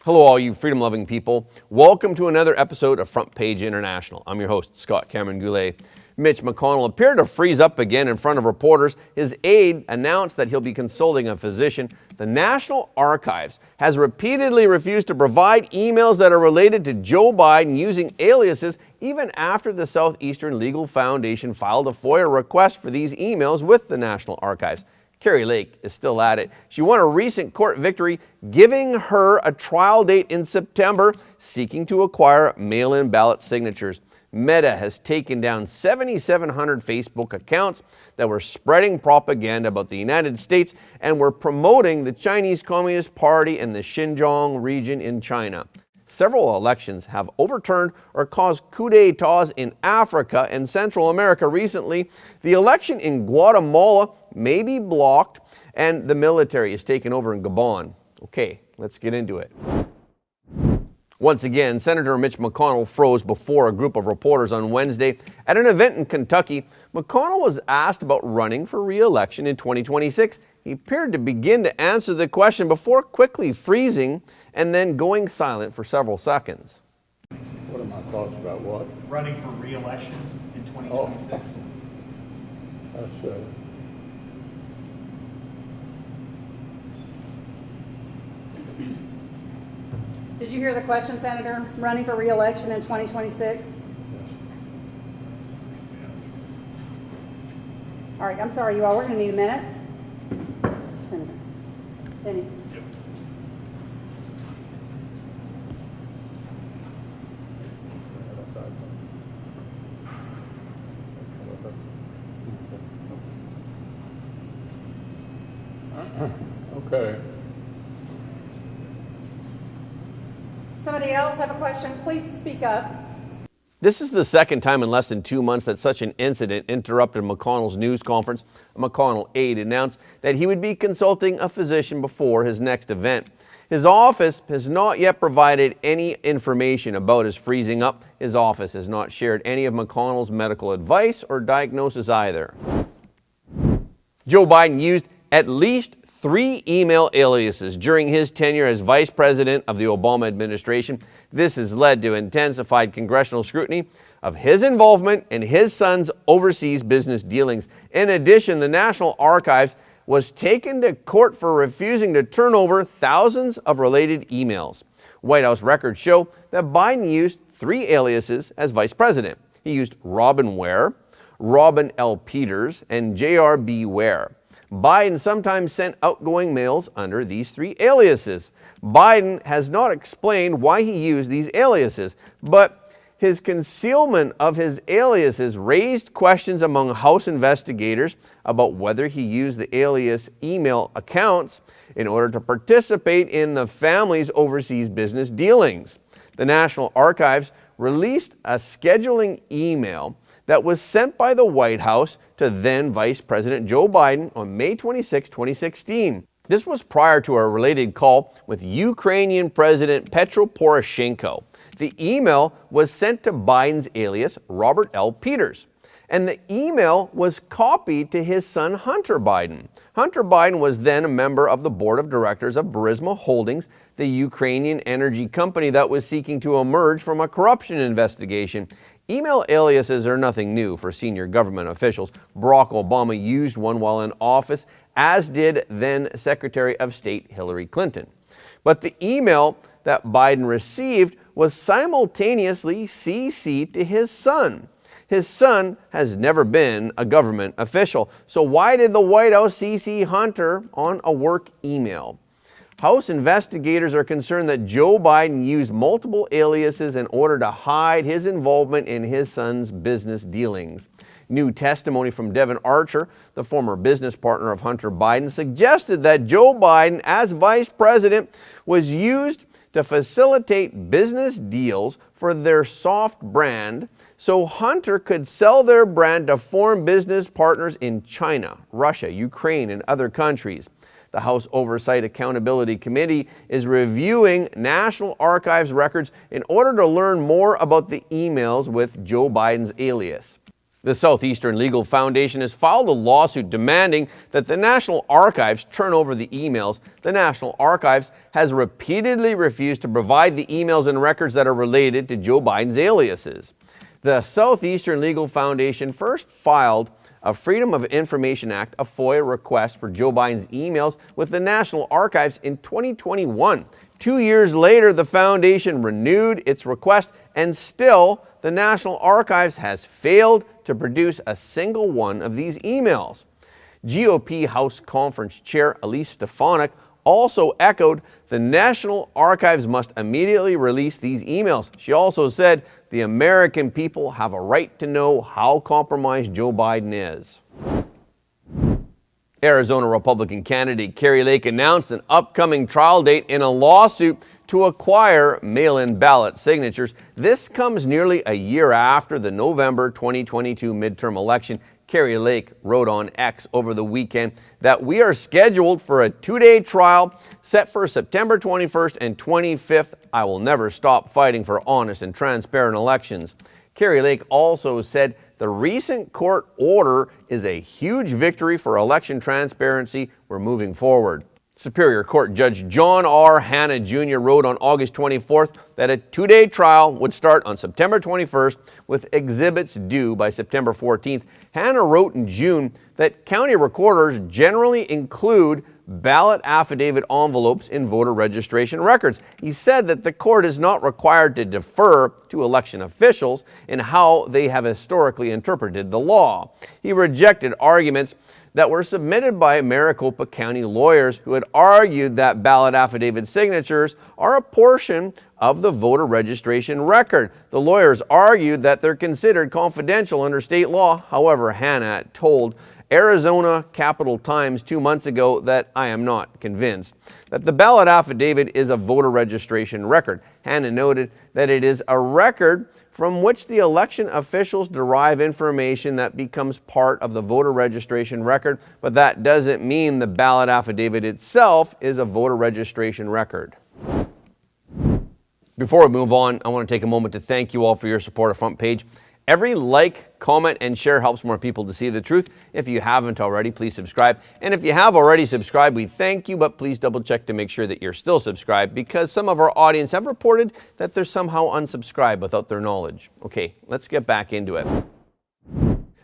Hello, all you freedom-loving people. Welcome to another episode of Front Page International. I'm your host, Scott Cameron Goulet. Mitch McConnell appeared to freeze up again in front of reporters. His aide announced that he'll be consulting a physician. The National Archives has repeatedly refused to provide emails that are related to Joe Biden using aliases, even after the Southeastern Legal Foundation filed a FOIA request for these emails with the National Archives. Kari Lake is still at it. She won a recent court victory, giving her a trial date in September, seeking to acquire mail-in ballot signatures. Meta has taken down 7,700 Facebook accounts that were spreading propaganda about the United States and were promoting the Chinese Communist Party in the Xinjiang region in China. Several elections have overturned or caused coup d'etats in Africa and Central America recently. The election in Guatemala may be blocked, and the military is taken over in Gabon. Okay, let's get into it. Once again, Senator Mitch McConnell froze before a group of reporters on Wednesday at an event in Kentucky. McConnell was asked about running for re-election in 2026. He appeared to begin to answer the question before quickly freezing and then going silent for several seconds. What are my thoughts about what? Running for re-election in 2026. That's Did you hear the question, Senator? Running for re-election in 2026? All right, I'm sorry, you all. We're going to need a minute. Senator. Penny. Yep. Okay. Somebody else have a question? Please speak up. This is the second time in less than 2 months that such an incident interrupted McConnell's news conference. A McConnell aide announced that he would be consulting a physician before his next event. His office has not yet provided any information about his freezing up. His office has not shared any of McConnell's medical advice or diagnosis either. Joe Biden used at least 3 email aliases during his tenure as vice president of the Obama administration. This has led to intensified congressional scrutiny of his involvement in his son's overseas business dealings. In addition, the National Archives was taken to court for refusing to turn over thousands of related emails. White House records show that Biden used 3 aliases as vice president. He used Robin Ware, Robin L. Peters, and J.R.B. Ware. Biden sometimes sent outgoing mails under these 3 aliases. Biden has not explained why he used these aliases, but his concealment of his aliases raised questions among House investigators about whether he used the alias email accounts in order to participate in the family's overseas business dealings. The National Archives released a scheduling email that was sent by the White House to then Vice President Joe Biden on May 26, 2016. This was prior to a related call with Ukrainian President Petro Poroshenko. The email was sent to Biden's alias, Robert L. Peters, and the email was copied to his son, Hunter Biden. Hunter Biden was then a member of the board of directors of Burisma Holdings, the Ukrainian energy company that was seeking to emerge from a corruption investigation. Email aliases are nothing new for senior government officials. Barack Obama used one while in office, as did then Secretary of State Hillary Clinton. But the email that Biden received was simultaneously CC'd to his son. His son has never been a government official, so why did the White House CC Hunter on a work email? House investigators are concerned that Joe Biden used multiple aliases in order to hide his involvement in his son's business dealings. New testimony from Devon Archer, the former business partner of Hunter Biden, suggested that Joe Biden, as vice president, was used to facilitate business deals for their soft brand so Hunter could sell their brand to foreign business partners in China, Russia, Ukraine, and other countries. The House Oversight Accountability Committee is reviewing National Archives records in order to learn more about the emails with Joe Biden's alias. The Southeastern Legal Foundation has filed a lawsuit demanding that the National Archives turn over the emails. The National Archives has repeatedly refused to provide the emails and records that are related to Joe Biden's aliases. The Southeastern Legal Foundation first filed a Freedom of Information Act, a FOIA request for Joe Biden's emails with the National Archives in 2021. 2 years later, the foundation renewed its request, and still the National Archives has failed to produce a single one of these emails. GOP House Conference Chair Alias also echoed the National Archives must immediately release these emails. She also said the American people have a right to know how compromised Joe Biden is. Arizona Republican candidate Kari Lake announced an upcoming trial date in a lawsuit to acquire mail-in ballot signatures. This comes nearly a year after the November 2022 midterm election. Kari Lake wrote on X over the weekend that we are scheduled for a 2-day trial set for September 21st and 25th. I will never stop fighting for honest and transparent elections. Kari Lake also said the recent court order is a huge victory for election transparency. We're moving forward. Superior Court Judge John R. Hanna Jr. wrote on August 24th that a 2-day trial would start on September 21st with exhibits due by September 14th. Hanna wrote in June that county recorders generally include ballot affidavit envelopes in voter registration records. He said that the court is not required to defer to election officials in how they have historically interpreted the law. He rejected arguments that were submitted by Maricopa County lawyers who had argued that ballot affidavit signatures are a portion of the voter registration record. The lawyers argued that they're considered confidential under state law. However, Hanna told Arizona Capital Times 2 months ago that I am not convinced that the ballot affidavit is a voter registration record. Hanna noted that it is a record from which the election officials derive information that becomes part of the voter registration record, but that doesn't mean the ballot affidavit itself is a voter registration record. Before we move on, I want to take a moment to thank you all for your support of Front Page. Every like, comment, and share helps more people to see the truth. If you haven't already, please subscribe. And if you have already subscribed, we thank you, but please double check to make sure that you're still subscribed, because some of our audience have reported that they're somehow unsubscribed without their knowledge. Okay, let's get back into it.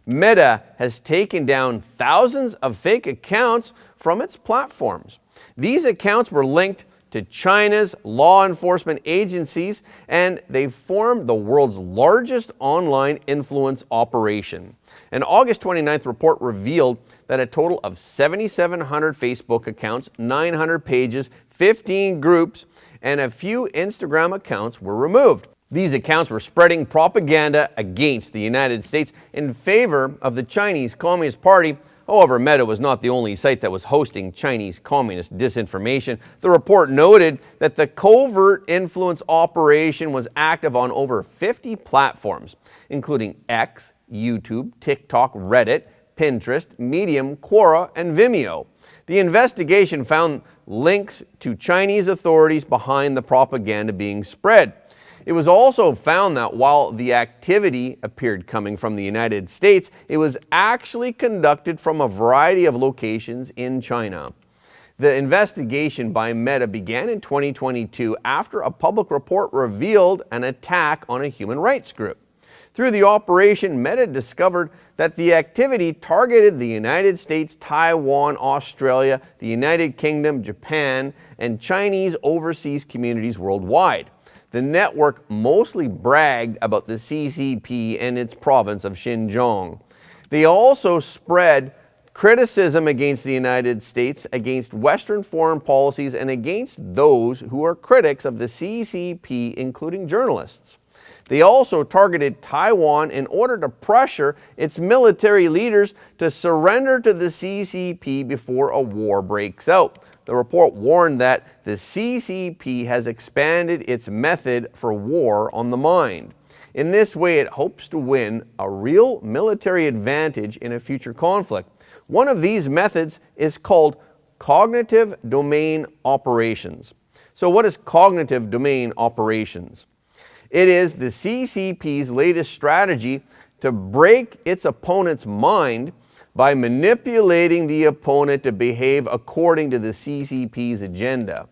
Meta has taken down thousands of fake accounts from its platforms. These accounts were linked to China's law enforcement agencies, and they formed the world's largest online influence operation. An August 29th report revealed that a total of 7,700 Facebook accounts, 900 pages, 15 groups, and a few Instagram accounts were removed. These accounts were spreading propaganda against the United States in favor of the Chinese Communist Party. However, Meta was not the only site that was hosting Chinese communist disinformation. The report noted that the covert influence operation was active on over 50 platforms, including X, YouTube, TikTok, Reddit, Pinterest, Medium, Quora, and Vimeo. The investigation found links to Chinese authorities behind the propaganda being spread. It was also found that while the activity appeared coming from the United States, it was actually conducted from a variety of locations in China. The investigation by Meta began in 2022 after a public report revealed an attack on a human rights group. Through the operation, Meta discovered that the activity targeted the United States, Taiwan, Australia, the United Kingdom, Japan, and Chinese overseas communities worldwide. The network mostly bragged about the CCP and its province of Xinjiang. They also spread criticism against the United States, against Western foreign policies, and against those who are critics of the CCP, including journalists. They also targeted Taiwan in order to pressure its military leaders to surrender to the CCP before a war breaks out. The report warned that the CCP has expanded its method for war on the mind. In this way, it hopes to win a real military advantage in a future conflict. One of these methods is called cognitive domain operations. So what is cognitive domain operations? It is the CCP's latest strategy to break its opponent's mind by manipulating the opponent to behave according to the CCP's agenda.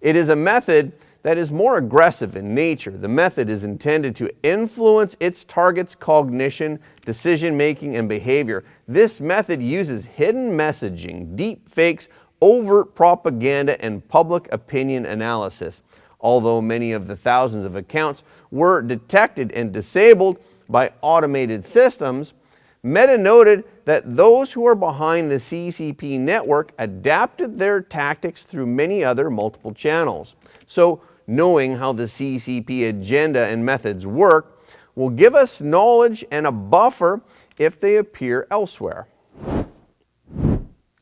It is a method that is more aggressive in nature. The method is intended to influence its target's cognition, decision-making, and behavior. This method uses hidden messaging, deep fakes, overt propaganda, and public opinion analysis. Although many of the thousands of accounts were detected and disabled by automated systems, Meta noted that those who are behind the CCP network adapted their tactics through many other multiple channels. So, knowing how the CCP agenda and methods work will give us knowledge and a buffer if they appear elsewhere.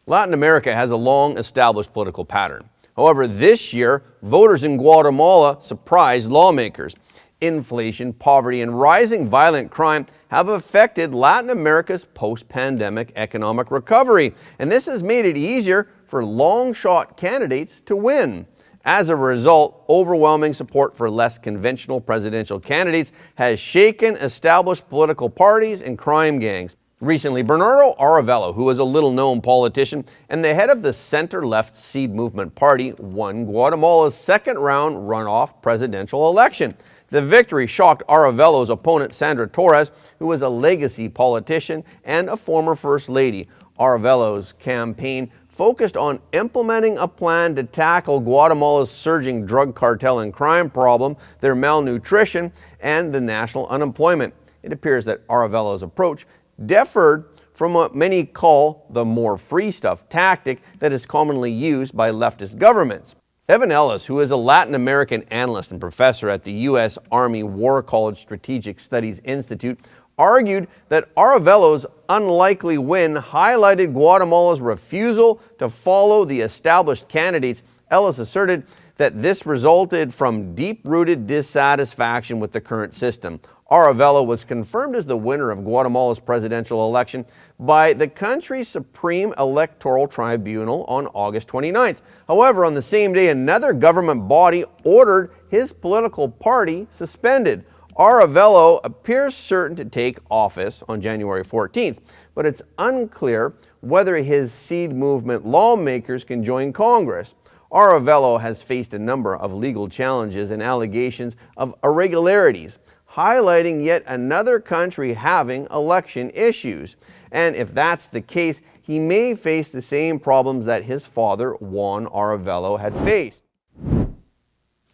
Latin America has a long established political pattern. However, this year, voters in Guatemala surprised lawmakers. Inflation, poverty, and rising violent crime have affected Latin America's post-pandemic economic recovery, and this has made it easier for long-shot candidates to win. As a result, overwhelming support for less conventional presidential candidates has shaken established political parties and crime gangs. Recently, Bernardo Aravelo, who is a little-known politician and the head of the center-left Seed Movement Party, won Guatemala's second-round runoff presidential election. The victory shocked Aravelo's opponent, Sandra Torres, who was a legacy politician and a former First Lady. Aravelo's campaign focused on implementing a plan to tackle Guatemala's surging drug cartel and crime problem, their malnutrition, and the national unemployment. It appears that Aravelo's approach differed from what many call the more free stuff tactic that is commonly used by leftist governments. Evan Ellis, who is a Latin American analyst and professor at the U.S. Army War College Strategic Studies Institute, argued that Aravelo's unlikely win highlighted Guatemala's refusal to follow the established candidates. Ellis asserted that this resulted from deep-rooted dissatisfaction with the current system. Aravelo was confirmed as the winner of Guatemala's presidential election by the country's Supreme Electoral Tribunal on August 29th. However, on the same day, another government body ordered his political party suspended. Aravelo appears certain to take office on January 14th, but it's unclear whether his Seed Movement lawmakers can join Congress. Aravelo has faced a number of legal challenges and allegations of irregularities, highlighting yet another country having election issues. And if that's the case, he may face the same problems that his father, Juan Aravelo, had faced.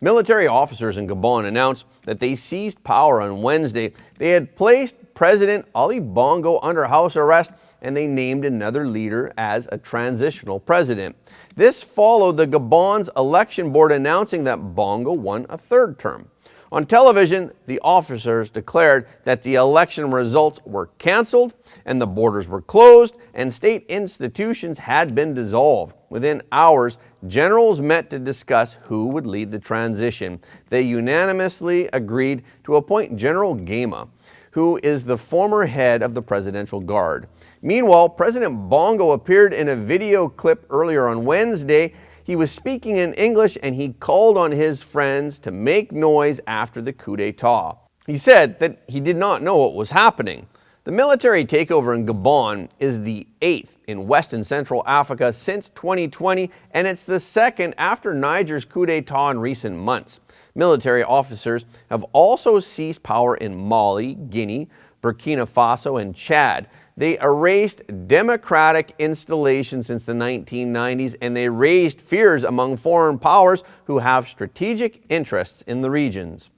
Military officers in Gabon announced that they seized power on Wednesday. They had placed President Ali Bongo under house arrest, and they named another leader as a transitional president. This followed the Gabon's election board announcing that Bongo won a third term. On television, the officers declared that the election results were canceled and the borders were closed and state institutions had been dissolved. Within hours, generals met to discuss who would lead the transition. They unanimously agreed to appoint General Gama, who is the former head of the Presidential Guard. Meanwhile, President Bongo appeared in a video clip earlier on Wednesday. He was speaking in English and he called on his friends to make noise after the coup d'etat. He said that he did not know what was happening. The military takeover in Gabon is the 8th in West and Central Africa since 2020, and it's the second after Niger's coup d'etat in recent months. Military officers have also seized power in Mali, Guinea, Burkina Faso, and Chad. They erased democratic installations since the 1990s, and they raised fears among foreign powers who have strategic interests in the regions.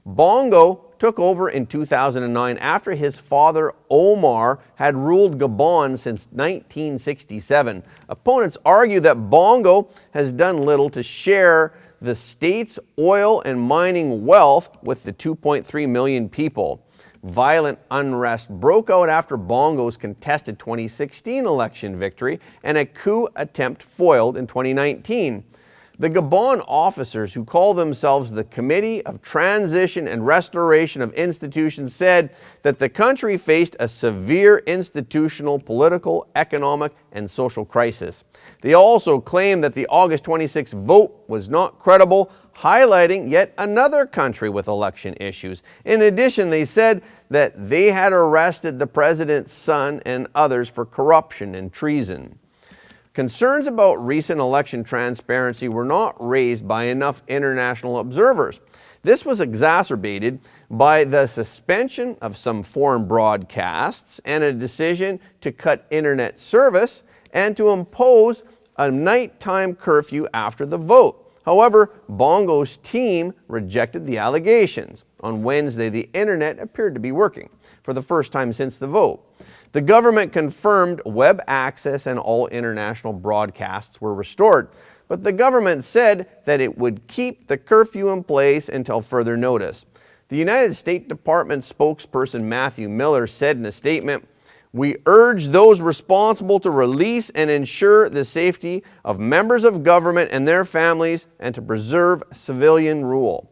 Bongo took over in 2009 after his father Omar had ruled Gabon since 1967. Opponents argue that Bongo has done little to share the state's oil and mining wealth with the 2.3 million people. Violent unrest broke out after Bongo's contested 2016 election victory and a coup attempt foiled in 2019. The Gabon officers, who call themselves the Committee of Transition and Restoration of Institutions, said that the country faced a severe institutional, political, economic, and social crisis. They also claimed that the August 26 vote was not credible, highlighting yet another country with election issues. In addition, they said that they had arrested the president's son and others for corruption and treason. Concerns about recent election transparency were not raised by enough international observers. This was exacerbated by the suspension of some foreign broadcasts and a decision to cut internet service and to impose a nighttime curfew after the vote. However, Bongo's team rejected the allegations. On Wednesday, the internet appeared to be working for the first time since the vote. The government confirmed web access and all international broadcasts were restored, but the government said that it would keep the curfew in place until further notice. The United States Department spokesperson Matthew Miller said in a statement, "We urge those responsible to release and ensure the safety of members of government and their families and to preserve civilian rule."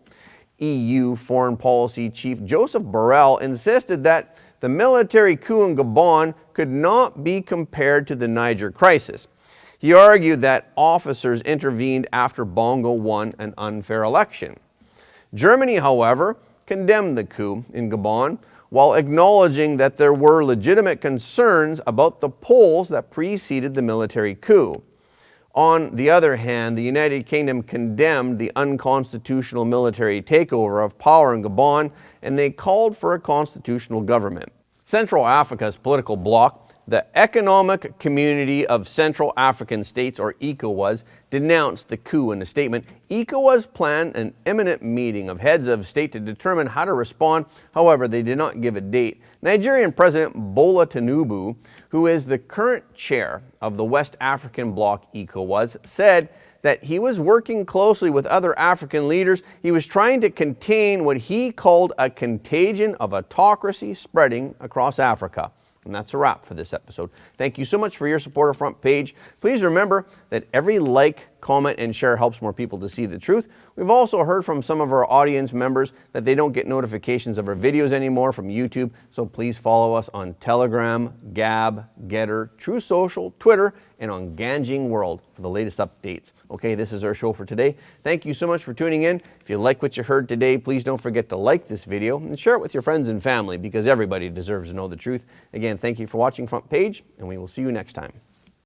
EU Foreign Policy Chief Joseph Borrell insisted that the military coup in Gabon could not be compared to the Niger crisis. He argued that officers intervened after Bongo won an unfair election. Germany, however, condemned the coup in Gabon while acknowledging that there were legitimate concerns about the polls that preceded the military coup. On the other hand, the United Kingdom condemned the unconstitutional military takeover of power in Gabon, and they called for a constitutional government. Central Africa's political bloc, the Economic Community of Central African States, or ECOWAS, denounced the coup in a statement. ECOWAS planned an imminent meeting of heads of state to determine how to respond. However, they did not give a date. Nigerian President Bola Tinubu, who is the current chair of the West African bloc ECOWAS, said that he was working closely with other African leaders. He was trying to contain what he called a contagion of autocracy spreading across Africa. And that's a wrap for this episode. Thank you so much for your support of Front Page. Please remember that every like, comment, and share helps more people to see the truth. We've also heard from some of our audience members that they don't get notifications of our videos anymore from YouTube, so please follow us on Telegram, Gab, Getter, True Social, Twitter, and on Ganjing World for the latest updates. Okay, this is our show for today. Thank you so much for tuning in. If you like what you heard today, please don't forget to like this video and share it with your friends and family because everybody deserves to know the truth. Again, thank you for watching Front Page, and we will see you next time.